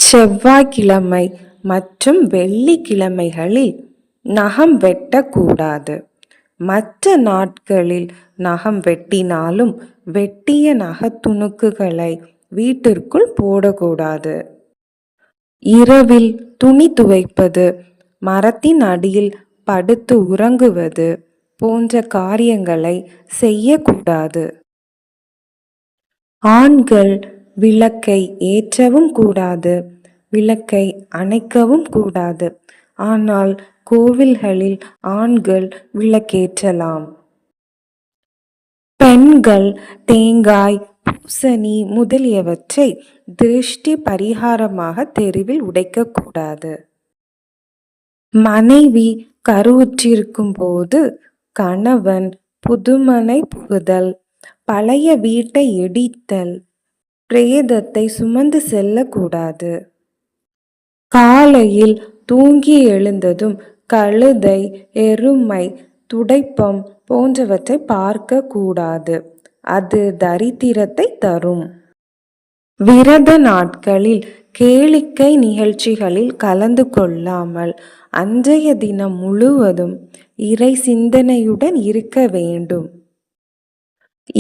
செவ்வாய்க்கிழமை மற்றும் வெள்ளிக்கிழமைகளில் நகம் வெட்டக்கூடாது. மற்ற நாட்களில் நகம் வெட்டினாலும் வெட்டிய நகத்துணுக்குகளை வீட்டிற்குள் போடக்கூடாது. இரவில் துணி துவைப்பது, மரத்தின் அடியில் படுத்து உறங்குவது போன்ற காரியங்களை செய்யக்கூடாது. ஆண்கள் விளக்கை ஏற்றவும் கூடாது, விளக்கை அணைக்கவும் கூடாது. ஆனால் கோவில்களில் ஆண்கள் விளக்கேற்றலாம். பெண்கள் தேங்காய், பூசணி முதலியவற்றை திருஷ்டி பரிகாரமாக தெருவில் உடைக்கக்கூடாது. மனைவி கருவுற்றிருக்கும் போது கணவன் புதுமனை புகுதல், பழைய வீட்டை இடித்தல், பிரேதத்தை சுமந்து செல்லக்கூடாது. காலையில் தூங்கி எழுந்ததும் கழுதை, எருமை, துடைப்பம் போன்றவற்றை பார்க்க கூடாது. அது தரித்திரத்தை தரும். விரத நாட்களில் கேளிக்கை நிகழ்ச்சிகளில் கலந்து கொள்ளாமல் அன்றைய தினம் முழுவதும் இறை சிந்தனையுடன் இருக்க வேண்டும்.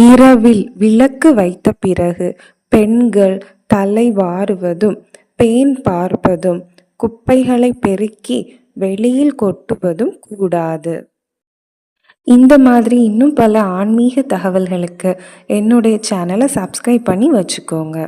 இரவில் விளக்கு வைத்த பிறகு பெண்கள் தலை வாருவதும், பேன் பார்ப்பதும், குப்பைகளை பெருக்கி வெளியில் கொட்டுவதும் கூடாது. இந்த மாதிரி இன்னும் பல ஆன்மீக தகவல்களுக்கு என்னுடைய சேனலை சப்ஸ்கிரைப் பண்ணி வச்சுக்கோங்க.